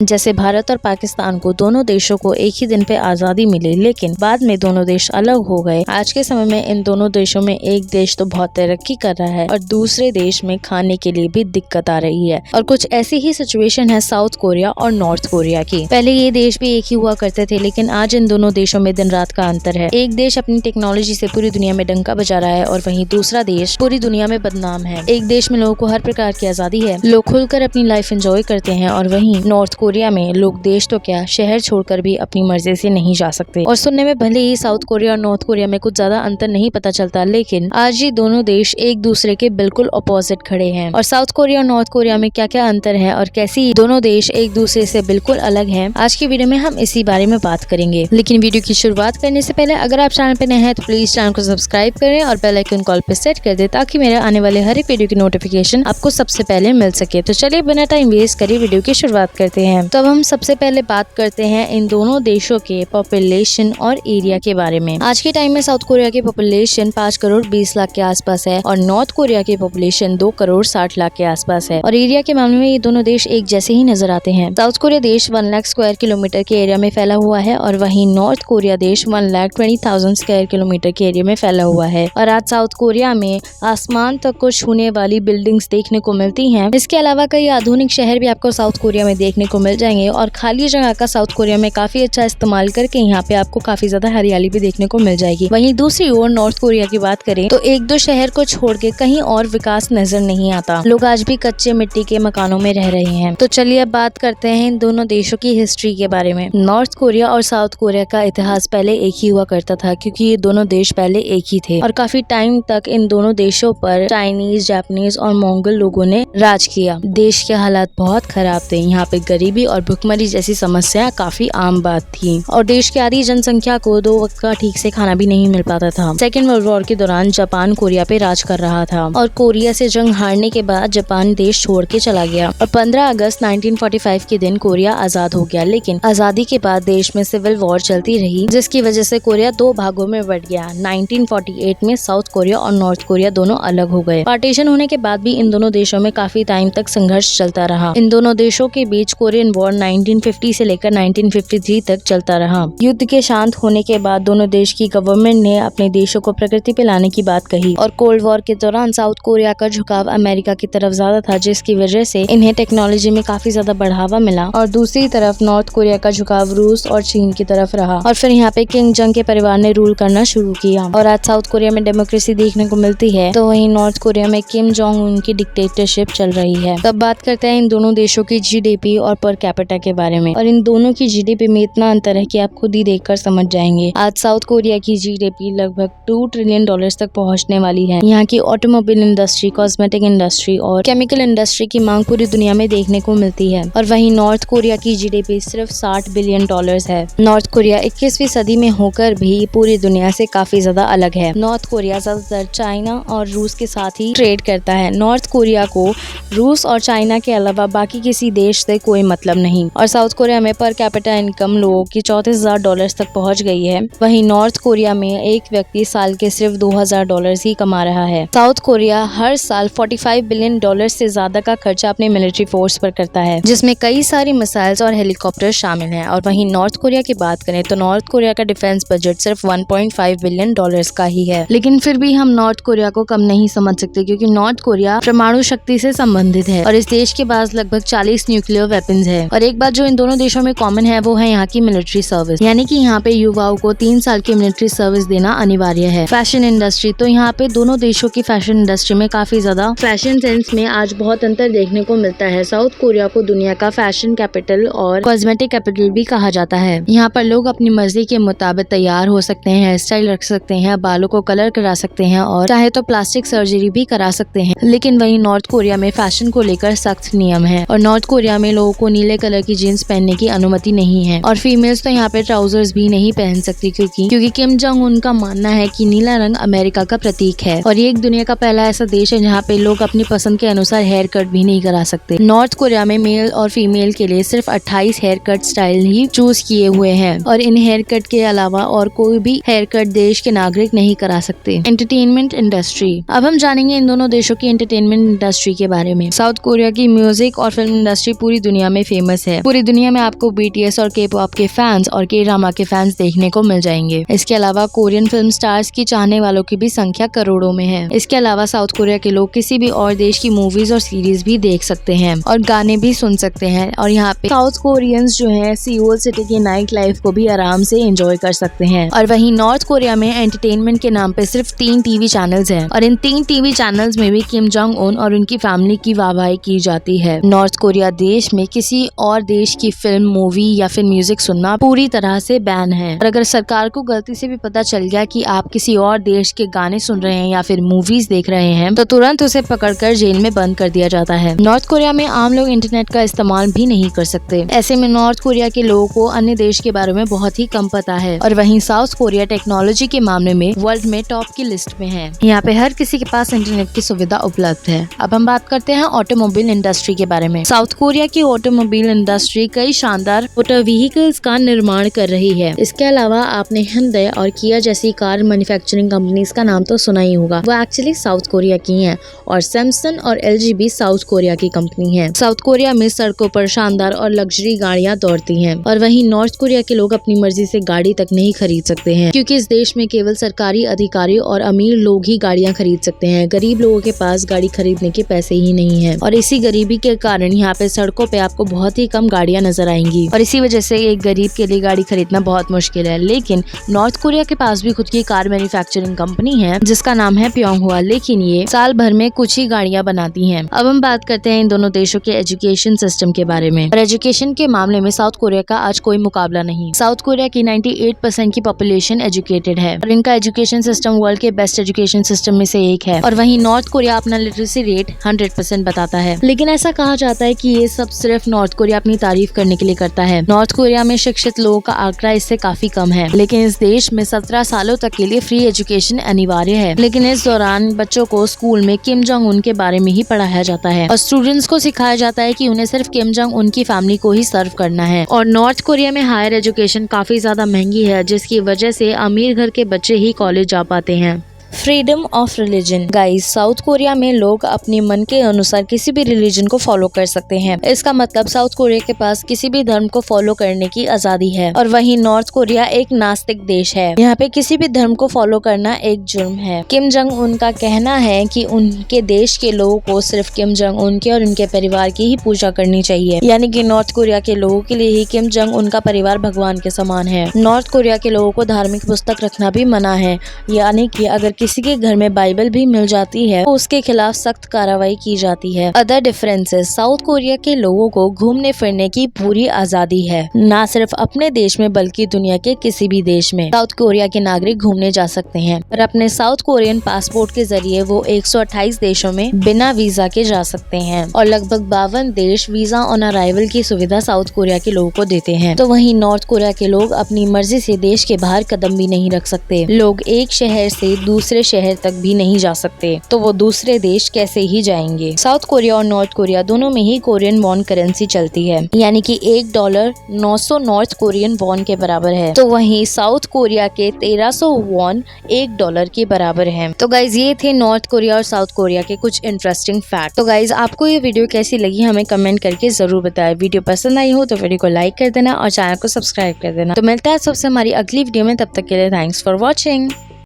जैसे भारत और पाकिस्तान को दोनों देशों को एक ही दिन पे आजादी मिली, लेकिन बाद में दोनों देश अलग हो गए। आज के समय में इन दोनों देशों में एक देश तो बहुत तरक्की कर रहा है और दूसरे देश में खाने के लिए भी दिक्कत आ रही है। और कुछ ऐसी ही सिचुएशन है साउथ कोरिया और नॉर्थ कोरिया की। पहले ये देश भी एक ही हुआ करते थे, लेकिन आज इन दोनों देशों में दिन रात का अंतर है। एक देश अपनी टेक्नोलॉजी से पूरी दुनिया में डंका बजा रहा है और वहीं दूसरा देश पूरी दुनिया में बदनाम है। एक देश में लोगों को हर प्रकार की आजादी है, लोग खुलकर अपनी लाइफ एंजॉय करते हैं, और वहीं नॉर्थ कोरिया में लोग देश तो क्या शहर छोड़कर भी अपनी मर्जी से नहीं जा सकते। और सुनने में भले ही साउथ कोरिया और नॉर्थ कोरिया में कुछ ज्यादा अंतर नहीं पता चलता, लेकिन आज ये दोनों देश एक दूसरे के बिल्कुल अपोजिट खड़े हैं। और साउथ कोरिया और नॉर्थ कोरिया में क्या क्या अंतर है और कैसी दोनों देश एक दूसरे से बिल्कुल अलग हैं, आज की वीडियो में हम इसी बारे में बात करेंगे। लेकिन वीडियो की शुरुआत करने से पहले अगर आप चैनल पे नए हैं तो प्लीज चैनल को सब्सक्राइब करें और बेल आइकन कॉल पे सेट कर दे, ताकि मेरे आने वाले हर एक वीडियो की नोटिफिकेशन आपको सबसे पहले मिल सके। तो चलिए बिना टाइम वेस्ट करे वीडियो की शुरुआत करते हैं। तो अब हम सबसे पहले बात करते हैं इन दोनों देशों के पॉपुलेशन और एरिया के बारे में। आज के टाइम में साउथ कोरिया की पॉपुलेशन 5 करोड़ 20 लाख के आसपास है और नॉर्थ कोरिया की पॉपुलेशन 2 करोड़ 60 लाख के आसपास है। और एरिया के मामले में ये दोनों देश एक जैसे ही नजर आते हैं। साउथ कोरिया देश 1 लाख स्क्वायर किलोमीटर के एरिया में फैला हुआ है और वहीं नॉर्थ कोरिया देश 1,20,000 स्क्वायर किलोमीटर के एरिया में फैला हुआ है। और आज साउथ कोरिया में आसमान तक को छूने वाली बिल्डिंग्स देखने को मिलती हैं। इसके अलावा कई आधुनिक शहर भी आपको साउथ कोरिया में देखने को मिल जाएंगे और खाली जगह का साउथ कोरिया में काफी अच्छा इस्तेमाल करके यहाँ पे आपको काफी ज्यादा हरियाली भी देखने को मिल जाएगी। वहीं दूसरी ओर नॉर्थ कोरिया की बात करें तो एक दो शहर को छोड़ के कहीं और विकास नजर नहीं आता। लोग आज भी कच्चे मिट्टी के मकानों में रह रहे हैं। तो चलिए अब बात करते हैं इन दोनों देशों की हिस्ट्री के बारे में। नॉर्थ कोरिया और साउथ कोरिया का इतिहास पहले एक ही हुआ करता था, क्योंकि ये दोनों देश पहले एक ही थे और काफी टाइम तक इन दोनों देशों पर चाइनीज, जापानीज और मंगोल लोगों ने राज किया। देश के हालात बहुत खराब थे। यहाँ पे गरीबी और भुखमरी जैसी समस्या काफी आम बात थी और देश की आधी जनसंख्या को 2 वक्त का ठीक से खाना भी नहीं मिल पाता था। सेकेंड वर्ल्ड वॉर के दौरान जापान कोरिया पे राज कर रहा था और कोरिया से जंग हारने के बाद जापान देश छोड़ के चला गया और 15 अगस्त 1945 के दिन कोरिया आजाद हो गया। लेकिन आजादी के बाद देश में सिविल वॉर चलती रही, जिसकी वजह से कोरिया 2 भागों में बंट गया। 1948 में साउथ कोरिया और नॉर्थ कोरिया दोनों अलग हो गए। पार्टीशन होने के बाद भी इन दोनों देशों में काफी टाइम तक संघर्ष चलता रहा। इन दोनों देशों के बीच कोरियन वॉर 1950 से लेकर 1953 तक चलता रहा। युद्ध के शांत होने के बाद दोनों देश की गवर्नमेंट ने अपने देशों को प्रगति पे लाने की बात कही और कोल्ड वॉर के दौरान साउथ कोरिया का झुकाव अमेरिका की तरफ ज्यादा था, जिसकी वजह से इन्हें टेक्नोलॉजी में काफी ज्यादा बढ़ावा मिला। और दूसरी तरफ नॉर्थ कोरिया का झुकाव रूस और चीन की तरफ रहा और फिर यहाँ पे किंग जंग के परिवार ने रूल करना शुरू किया। और आज साउथ कोरिया में डेमोक्रेसी देखने को मिलती है, तो वहीं नॉर्थ कोरिया में किम जोंग उन की डिक्टेटरशिप चल रही है। तब बात करते हैं इन दोनों देशों की जीडीपी और पर कैपिटा के बारे में। और इन दोनों की जीडीपी में इतना अंतर है कि आप खुद ही देखकर समझ जाएंगे। आज साउथ कोरिया की जीडीपी लगभग $2 ट्रिलियन तक पहुंचने वाली है। यहाँ की ऑटोमोबाइल इंडस्ट्री, कॉस्मेटिक इंडस्ट्री और केमिकल इंडस्ट्री की मांग पूरी दुनिया में देखने को मिलती है। और वहीं नॉर्थ कोरिया की जीडीपी सिर्फ $60 बिलियन है। नॉर्थ कोरिया 21वीं सदी में होकर भी पूरी दुनिया से काफी ज्यादा अलग है। नॉर्थ कोरिया ज्यादातर चाइना और रूस के साथ ही ट्रेड करता है। नॉर्थ कोरिया को रूस और चाइना के अलावा बाकी किसी देश से कोई मतलब नहीं। और साउथ कोरिया में पर कैपिटा इनकम लोगों की $34,000 तक पहुंच गई है। वहीं नॉर्थ कोरिया में एक व्यक्ति साल के सिर्फ $2,000 ही कमा रहा है। साउथ कोरिया हर साल $45 बिलियन से ज्यादा का खर्चा अपने मिलिट्री फोर्स पर करता है, जिसमें कई सारी मिसाइल्स और हेलीकॉप्टर शामिल हैं। और वहीं नॉर्थ कोरिया की बात करें तो नॉर्थ कोरिया का डिफेंस बजट सिर्फ $1.5 बिलियन का ही है। लेकिन फिर भी हम नॉर्थ कोरिया को कम नहीं समझ सकते, क्योंकि नॉर्थ कोरिया परमाणु शक्ति से संबंधित है और इस देश के पास लगभग 40 न्यूक्लियर वेपन्स है। और एक बात जो इन दोनों देशों में कॉमन है वो है यहाँ की मिलिट्री सर्विस, यानी कि यहाँ पे युवाओं को 3 साल की मिलिट्री सर्विस देना अनिवार्य है। फैशन इंडस्ट्री, तो यहाँ पे दोनों देशों की फैशन इंडस्ट्री में काफी ज्यादा फैशन सेंस में आज बहुत अंतर देखने को मिलता है। साउथ कोरिया को दुनिया का फैशन कैपिटल और कॉस्मेटिक कैपिटल भी कहा जाता है। यहाँ पर लोग अपनी मर्जी के मुताबिक तैयार हो सकते हैं, हेयर स्टाइल रख सकते हैं, बालों को कलर करा सकते हैं और चाहे तो प्लास्टिक सर्जरी भी करा सकते हैं। लेकिन वहीं नॉर्थ कोरिया में फैशन को लेकर सख्त नियम है और नॉर्थ कोरिया में लोगों को नीले कलर की जीन्स पहनने की अनुमति नहीं है और फीमेल्स तो यहाँ पे ट्राउजर्स भी नहीं पहन सकती, क्योंकि किम जोंग उनका मानना है कि नीला रंग अमेरिका का प्रतीक है। और ये एक दुनिया का पहला ऐसा देश है जहाँ पे लोग अपनी पसंद के अनुसार हेयर कट भी नहीं करा सकते। नॉर्थ कोरिया में मेल और फीमेल के लिए सिर्फ 28 हेयर कट स्टाइल ही चूज किए हुए हैं और इन हेयर कट के अलावा और कोई भी हेयर कट देश के नागरिक नहीं करा सकते। एंटरटेनमेंट इंडस्ट्री, अब हम जानेंगे इन दोनों देशों की एंटरटेनमेंट इंडस्ट्री के बारे में। साउथ कोरिया की म्यूजिक और फिल्म इंडस्ट्री पूरी दुनिया में फेमस है। पूरी दुनिया में आपको BTS और K-pop के फैंस और K-ड्रामा के फैंस देखने को मिल जाएंगे। इसके अलावा कोरियन फिल्म स्टार्स की चाहने वालों की भी संख्या करोड़ों में है। इसके अलावा साउथ कोरिया के लोग किसी भी और देश की मूवीज और सीरीज भी देख सकते हैं और गाने भी सुन सकते हैं। और यहाँ पे साउथ कोरियंस जो है सियोल सिटी की नाइट लाइफ को भी आराम से एंजॉय कर सकते हैं। और वहीं नॉर्थ कोरिया में एंटरटेनमेंट के नाम पे सिर्फ 3 टीवी चैनल्स हैं और इन 3 टीवी चैनल्स में भी किम जोंग उन और उनकी फैमिली की वाहवाही की जाती है। नॉर्थ कोरिया देश में किसी और देश की फिल्म, मूवी या फिर म्यूजिक सुनना पूरी तरह से बैन है। और अगर सरकार को गलती से भी पता चल गया कि आप किसी और देश के गाने सुन रहे हैं या फिर मूवीज देख रहे हैं तो तुरंत उसे पकड़कर जेल में बंद कर दिया जाता है। नॉर्थ कोरिया में आम लोग इंटरनेट का इस्तेमाल भी नहीं कर सकते। ऐसे में नॉर्थ कोरिया के लोगों को अन्य देश के बारे में बहुत ही कम पता है। और वहीं साउथ कोरिया टेक्नोलॉजी के मामले में वर्ल्ड में टॉप की लिस्ट में है। यहाँ पे हर किसी के पास इंटरनेट की सुविधा उपलब्ध है। अब हम बात करते हैं ऑटोमोबाइल इंडस्ट्री के बारे में। साउथ कोरिया की ऑटोमोबाइल इंडस्ट्री कई शानदार मोटर व्हीकल्स का निर्माण कर रही है। इसके अलावा आपने हिंडई और किया जैसी कार मैन्युफैक्चरिंग कंपनीज का नाम तो सुना ही होगा। वो एक्चुअली साउथ कोरिया की हैं और सैमसंग और LG भी साउथ कोरिया की कंपनी है। साउथ कोरिया में सड़कों पर शानदार और लग्जरी गाड़ियां दौड़ती हैं और वहीं नॉर्थ कोरिया के लोग अपनी मर्जी से गाड़ी तक नहीं खरीद सकते हैं क्योंकि इस देश में केवल सरकारी अधिकारी और अमीर लोग ही गाड़ियां खरीद सकते हैं। गरीब लोगों के पास गाड़ी खरीदने के पैसे ही नहीं है और इसी गरीबी के कारण यहाँ पे सड़कों पे आपको बहुत ही कम गाड़ियां नजर आएंगी और इसी वजह से एक गरीब के लिए गाड़ी खरीदना बहुत मुश्किल है। लेकिन नॉर्थ कोरिया के पास भी खुद की कार मैन्युफैक्चरिंग कंपनी है जिसका नाम है प्योंगहुआ, लेकिन ये साल भर में कुछ ही गाड़ियां बनाती हैं। अब हम बात करते हैं इन दोनों देशों के एजुकेशन सिस्टम के बारे में। और एजुकेशन के मामले में साउथ कोरिया का आज कोई मुकाबला नहीं। साउथ कोरिया की 98% की पॉपुलेशन एजुकेटेड है और इनका एजुकेशन सिस्टम वर्ल्ड के बेस्ट एजुकेशन सिस्टम में से एक है। और वहीं नॉर्थ कोरिया अपना लिटरेसी रेट 100% बताता है। लेकिन ऐसा कहा जाता है कि ये सब सिर्फ नॉर्थ कोरिया अपनी तारीफ करने के लिए करता है। नॉर्थ कोरिया में शिक्षित लोगों का आंकड़ा इससे काफी कम है, लेकिन इस देश में 17 सालों तक के लिए फ्री एजुकेशन अनिवार्य है। लेकिन इस दौरान बच्चों को स्कूल में किम जोंग उन के बारे में ही पढ़ाया जाता है और स्टूडेंट्स को सिखाया जाता है कि उन्हें सिर्फ किम जोंग उन की फैमिली को ही सर्व करना है। और नॉर्थ कोरिया में हायर एजुकेशन काफी ज्यादा महंगी है जिसकी वजह से अमीर घर के बच्चे ही कॉलेज जा पाते हैं। Freedom of religion. Guys, south Korea में लोग अपने मन के अनुसार किसी भी रिलीजन को फॉलो कर सकते हैं। इसका मतलब साउथ कोरिया के पास किसी भी धर्म को फॉलो करने की आजादी है। और वहीं नॉर्थ कोरिया एक नास्तिक देश है। यहाँ पे किसी भी धर्म को फॉलो करना एक जुर्म है। किम जोंग उन का कहना है कि उनके देश के लोगों को सिर्फ किम जोंग उन के और उनके परिवार की ही पूजा करनी चाहिए। यानी कि नॉर्थ कोरिया के लोगों के लिए ही किम जोंग उनका परिवार भगवान के समान है। नॉर्थ कोरिया के लोगों को धार्मिक पुस्तक रखना भी मना है, यानी कि अगर किसी के घर में बाइबल भी मिल जाती है तो उसके खिलाफ सख्त कार्रवाई की जाती है। अदर डिफरेंसेस, साउथ कोरिया के लोगों को घूमने फिरने की पूरी आजादी है, ना सिर्फ अपने देश में बल्कि दुनिया के किसी भी देश में साउथ कोरिया के नागरिक घूमने जा सकते हैं और अपने साउथ कोरियन पासपोर्ट के जरिए वो 128 देशों में बिना वीजा के जा सकते हैं और लगभग 52 देश वीजा ऑन अराइवल की सुविधा साउथ कोरिया के लोगों को देते हैं। तो वहीं नॉर्थ कोरिया के लोग अपनी मर्जी से देश के बाहर कदम भी नहीं रख सकते। लोग एक शहर से दूसरे शहर तक भी नहीं जा सकते तो वो दूसरे देश कैसे ही जाएंगे। साउथ कोरिया और नॉर्थ कोरिया दोनों में ही कोरियन वॉन करेंसी चलती है, यानी कि $1 900 नॉर्थ कोरियन वॉन के बराबर है। तो वहीं साउथ कोरिया के 1300 वॉन $1 के बराबर है। तो गाइज, ये थे नॉर्थ कोरिया और साउथ कोरिया के कुछ इंटरेस्टिंग फैक्ट। तो गाइज, आपको ये वीडियो कैसी लगी हमें कमेंट करके जरूर बताएं। वीडियो पसंद आई हो तो वीडियो को लाइक कर देना और चैनल को सब्सक्राइब कर देना। तो मिलता है सबसे हमारी अगली वीडियो में, तब तक के लिए थैंक्स फॉर वॉचिंग।